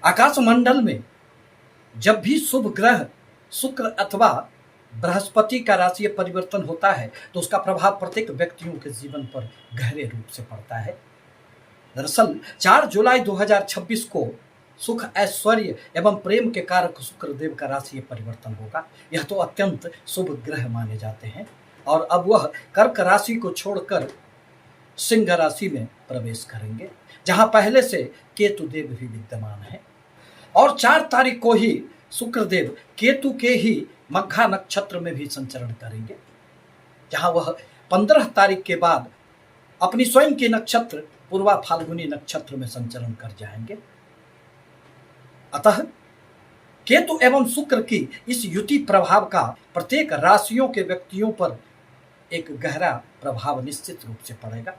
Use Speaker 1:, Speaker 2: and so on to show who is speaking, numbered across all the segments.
Speaker 1: आकाशमंडल में जब भी शुभ ग्रह शुक्र अथवा बृहस्पति का राशि परिवर्तन होता है तो उसका प्रभाव प्रत्येक व्यक्तियों के जीवन पर गहरे रूप से पड़ता है। दरअसल 4 जुलाई 2026 को सुख, ऐश्वर्य एवं प्रेम के कारक शुक्रदेव का राशि परिवर्तन होगा। यह तो अत्यंत शुभ ग्रह माने जाते हैं और अब वह कर्क राशि को छोड़कर सिंह राशि में प्रवेश करेंगे, जहां पहले से केतु देव भी विद्यमान है। और 4 तारीख को ही शुक्रदेव केतु के ही मघा नक्षत्र में भी संचरण करेंगे, जहां वह 15 तारीख के बाद अपनी स्वयं के नक्षत्र पूर्वा फाल्गुनी नक्षत्र में संचरण कर जाएंगे। अतः केतु एवं शुक्र की इस युति प्रभाव का प्रत्येक राशियों के व्यक्तियों पर एक गहरा प्रभाव निश्चित रूप से पड़ेगा।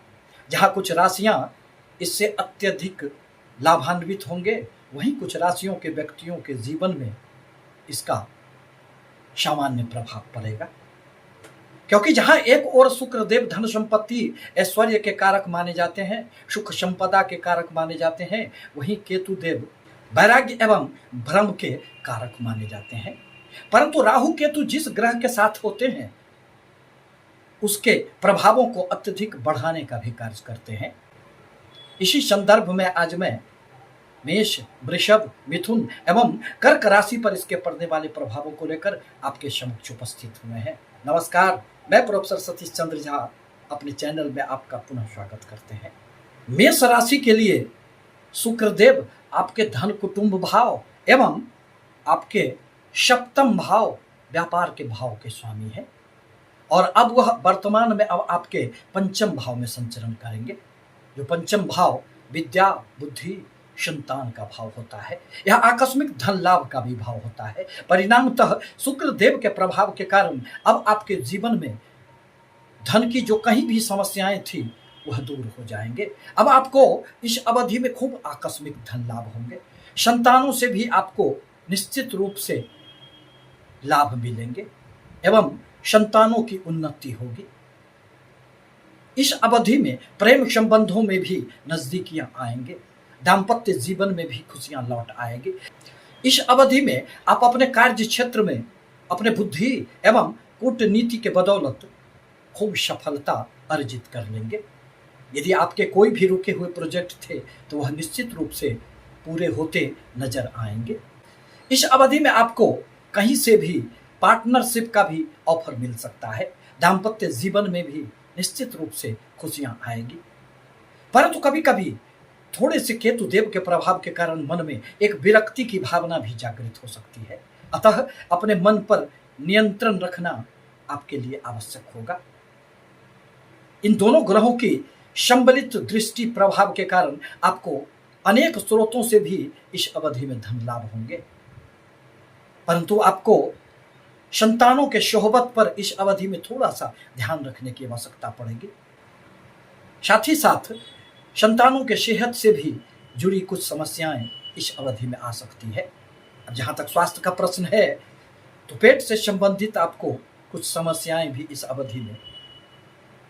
Speaker 1: जहां कुछ राशियां इससे अत्यधिक लाभान्वित होंगे, वहीं कुछ राशियों के व्यक्तियों के जीवन में इसका सामान्य प्रभाव पड़ेगा। क्योंकि जहां एक ओर शुक्रदेव धन संपत्ति ऐश्वर्य के कारक माने जाते हैं, सुख संपदा के कारक माने जाते हैं, वहीं केतु देव वैराग्य एवं भ्रम के कारक माने जाते हैं। परंतु राहु केतु जिस ग्रह के साथ होते हैं उसके प्रभावों को अत्यधिक बढ़ाने का भी कार्य करते हैं। इसी संदर्भ में आज मैं मेष, वृषभ, मिथुन एवं कर्क राशि पर इसके पड़ने वाले प्रभावों को लेकर आपके समक्ष उपस्थित हुए हैं। नमस्कार, मैं प्रोफेसर सतीश चंद्र झा अपने चैनल में आपका पुनः स्वागत करते हैं। मेष राशि के लिए शुक्रदेव आपके धन कुटुंब भाव एवं आपके सप्तम भाव व्यापार के भाव के स्वामी है और अब वह वर्तमान में अब आपके पंचम भाव में संचरण करेंगे। जो पंचम भाव विद्या, बुद्धि, संतान का भाव होता है, यह आकस्मिक धन लाभ का भी भाव होता है। परिणामतः शुक्रदेव के प्रभाव के कारण अब आपके जीवन में धन की जो कहीं भी समस्याएं थी वह दूर हो जाएंगे। अब आपको इस अवधि में खूब आकस्मिक धन लाभ होंगे। संतानों से भी आपको निश्चित रूप से लाभ मिलेंगे एवं संतानों की उन्नति होगी। इस अवधि में प्रेम संबंधों में भी नजदीकियां आएंगे, दाम्पत्य जीवन में भी खुशियां लौट आएगी। इस अवधि में आप अपने कार्य क्षेत्र में अपने बुद्धि एवं कूटनीति के बदौलत खूब सफलता अर्जित कर लेंगे। यदि आपके कोई भी रुके हुए प्रोजेक्ट थे तो वह निश्चित रूप से पूरे होते नजर आएंगे। इस अवधि में आपको कहीं से भी पार्टनरशिप का भी ऑफर मिल सकता है। दाम्पत्य जीवन में भी निश्चित रूप से खुशियां आएगी। परंतु कभी कभी थोड़े से केतु देव के प्रभाव के कारण मन में एक विरक्ति की भावना भी जागृत हो सकती है। अतः अपने मन पर नियंत्रण रखना आपके लिए आवश्यक होगा। इन दोनों ग्रहों की सम्मिलित दृष्टि प्रभाव के कारण आपको अनेक स्रोतों से भी इस अवधि में धन लाभ होंगे। परंतु आपको संतानों के सोहबत पर इस अवधि में थोड़ा सा ध्यान रखने की आवश्यकता पड़ेगी। साथ ही साथ संतानों के सेहत से भी जुड़ी कुछ समस्याएं इस अवधि में आ सकती है। अब जहां तक स्वास्थ्य का प्रश्न है तो पेट से संबंधित आपको कुछ समस्याएं भी इस अवधि में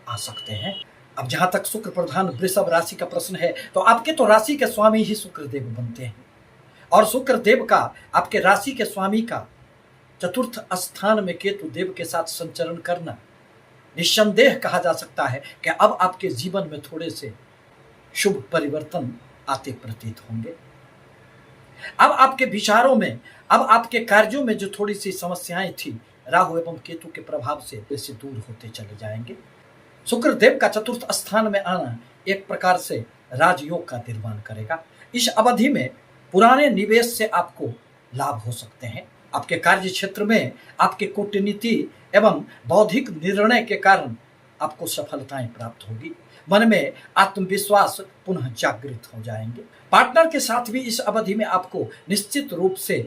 Speaker 1: आ सकते हैं। अब जहां तक शुक्र प्रधान वृषभ राशि का प्रश्न है तो आपके तो राशि के स्वामी ही शुक्रदेव बनते हैं और शुक्रदेव का आपके राशि के स्वामी का चतुर्थ स्थान में केतु देव के साथ संचरण करना निस्संदेह कहा जा सकता है कि अब आपके जीवन में थोड़े से शुभ परिवर्तन आते प्रतीत होंगे। अब आपके विचारों में, अब आपके कार्यों में जो थोड़ी सी समस्याएं थी राहु एवं केतु के प्रभाव से दूर होते चले जाएंगे। शुक्रदेव का चतुर्थ स्थान में आना एक प्रकार से राजयोग का निर्माण करेगा। इस अवधि में पुराने निवेश से आपको लाभ हो सकते हैं। आपके कार्य क्षेत्र में आपके कूटनीति एवं बौद्धिक निर्णय के कारण आपको सफलताएं प्राप्त होगी। मन में आत्मविश्वास पुनः जागृत हो जाएंगे। पार्टनर के साथ भी इस अवधि में आपको निश्चित रूप से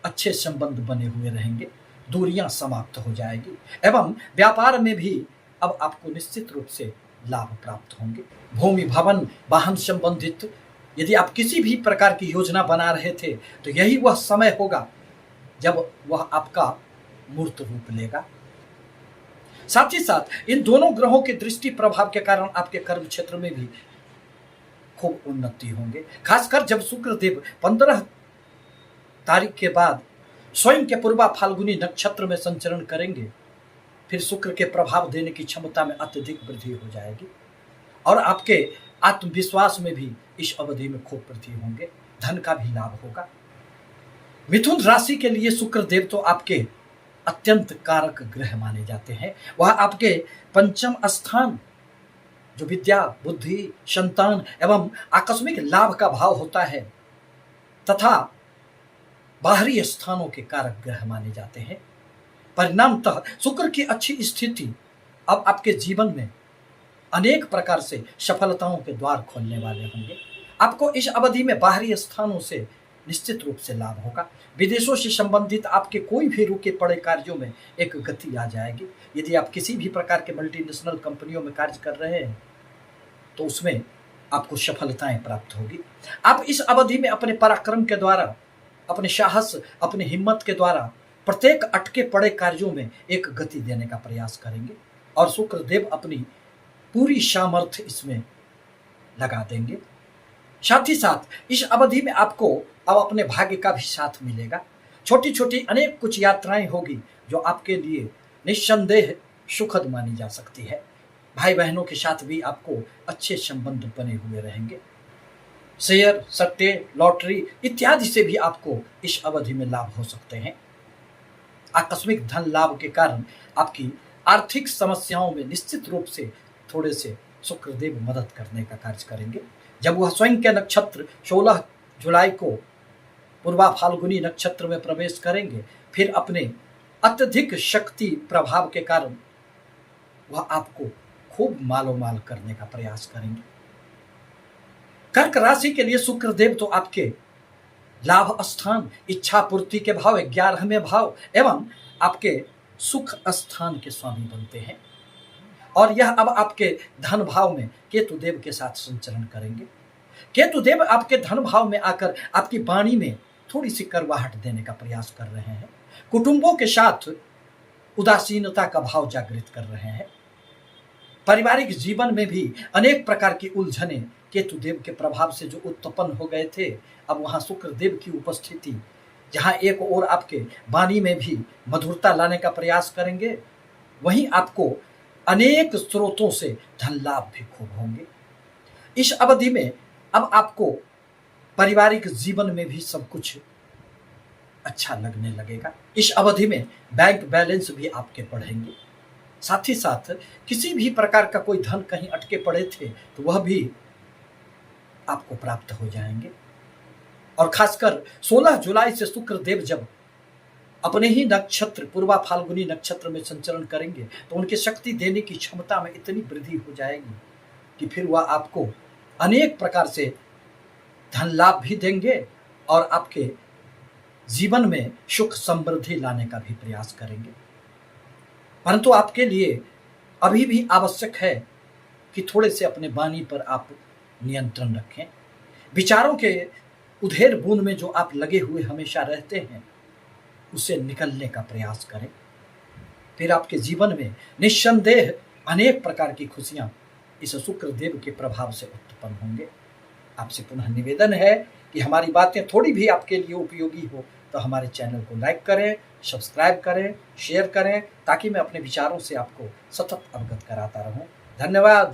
Speaker 1: अच्छे संबंध बने हुए रहेंगे, दूरियां समाप्त हो जाएगी एवं व्यापार में भी अब आपको निश्चित रूप से लाभ प्राप्त होंगे। भूमि, भवन, वाहन संबंधित यदि आप किसी भी प्रकार की योजना बना रहे थे तो यही वह समय होगा जब वह आपका मूर्त रूप लेगा। साथ ही साथ इन दोनों ग्रहों के दृष्टि प्रभाव के कारण आपके कर्म क्षेत्र में भी खूब उन्नति होंगे। खासकर जब शुक्रदेव 15 तारीख के बाद स्वयं के पूर्वा फाल्गुनी नक्षत्र में संचरण करेंगे, फिर शुक्र के प्रभाव देने की क्षमता में अत्यधिक वृद्धि हो जाएगी और आपके आत्मविश्वास में भी इस अवधि में खूब वृद्धि होंगे। धन का भी लाभ होगा। मिथुन राशि के लिए शुक्रदेव तो आपके अत्यंत कारक ग्रह माने जाते हैं। वह आपके पंचम स्थान जो विद्या, बुद्धि, संतान एवं आकस्मिक लाभ का भाव होता है तथा बाहरी स्थानों के कारक ग्रह माने जाते हैं। परिणामतः शुक्र की अच्छी स्थिति अब आपके जीवन में अनेक प्रकार से सफलताओं के द्वार खोलने वाले होंगे। आपको इस अवधि में बाहरी स्थानों से निश्चित रूप से लाभ होगा। विदेशों से संबंधित आपके कोई भी रुके पड़े कार्यों में एक गति आ जाएगी। यदि आप किसी भी प्रकार के मल्टीनेशनल कंपनियों में कार्य कर रहे हैं तो उसमें आपको सफलताएं प्राप्त होगी। आप इस अवधि में अपने पराक्रम के द्वारा, अपने साहस, अपनी हिम्मत के द्वारा प्रत्येक अटके पड़े कार्यों में एक गति देने का प्रयास करेंगे और शुक्रदेव अपनी पूरी सामर्थ्य इसमें लगा देंगे। साथ ही साथ इस अवधि में आपको अब अपने भाग्य का भी साथ मिलेगा। छोटी छोटी अनेक कुछ यात्राएं होगी जो आपके लिए निस्संदेह सुखद मानी जा सकती है। भाई बहनों के साथ भी आपको अच्छे संबंध बने हुए रहेंगे। शेयर, सट्टे, लॉटरी इत्यादि से भी आपको इस अवधि में लाभ हो सकते हैं। आकस्मिक धन लाभ के कारण आपकी आर्थिक समस्याओं में निश्चित रूप से थोड़े से शुक्रदेव मदद करने का कार्य करेंगे। जब वह स्वयं के नक्षत्र 16 जुलाई को पूर्वा फाल्गुनी नक्षत्र में प्रवेश करेंगे, फिर अपने अत्यधिक शक्ति प्रभाव के कारण वह आपको खूब मालोमाल करने का प्रयास करेंगे। कर्क राशि के लिए शुक्रदेव तो आपके लाभ स्थान, इच्छा पूर्ति के भाव, 11वें भाव एवं आपके सुख स्थान के स्वामी बनते हैं और यह अब आपके धन भाव में केतुदेव के साथ संचरण करेंगे। केतुदेव आपके धन भाव में आकर आपकी वाणी में थोड़ी सी करवाहट देने का प्रयास कर रहे हैं। कुटुंबों के साथ उदासीनता का भाव जागृत कर रहे हैं। पारिवारिक जीवन में भी अनेक प्रकार की उलझने केतुदेव के प्रभाव से जो उत्पन्न हो गए थे, अब वहां शुक्रदेव की उपस्थिति जहां एक ओर आपके वाणी में भी मधुरता लाने का प्रयास करेंगे, वहीं आपको अनेक स्रोतों से धन लाभ भी खूब होंगे। इस अवधि में अब आपको पारिवारिक जीवन में भी सब कुछ अच्छा लगने लगेगा। इस अवधि में बैंक बैलेंस भी आपके बढ़ेंगे। साथ ही साथ किसी भी प्रकार का कोई धन कहीं अटके पड़े थे तो वह भी आपको प्राप्त हो जाएंगे। और खासकर 16 जुलाई से शुक्रदेव जब अपने ही नक्षत्र पूर्वा फाल्गुनी नक्षत्र में संचरण करेंगे तो उनकी शक्ति देने की क्षमता में इतनी वृद्धि हो जाएगी कि फिर वह आपको अनेक प्रकार से धन लाभ भी देंगे और आपके जीवन में सुख समृद्धि लाने का भी प्रयास करेंगे। परंतु आपके लिए अभी भी आवश्यक है कि थोड़े से अपने वाणी पर आप नियंत्रण रखें। विचारों के उधेड़ बूंद में जो आप लगे हुए हमेशा रहते हैं उससे निकलने का प्रयास करें। फिर आपके जीवन में निस्संदेह अनेक प्रकार की खुशियां इस शुक्रदेव के प्रभाव से उत्पन्न होंगे। आपसे पुनः निवेदन है कि हमारी बातें थोड़ी भी आपके लिए उपयोगी हो तो हमारे चैनल को लाइक करें, सब्सक्राइब करें, शेयर करें ताकि मैं अपने विचारों से आपको सतत अवगत कराता रहूं। धन्यवाद।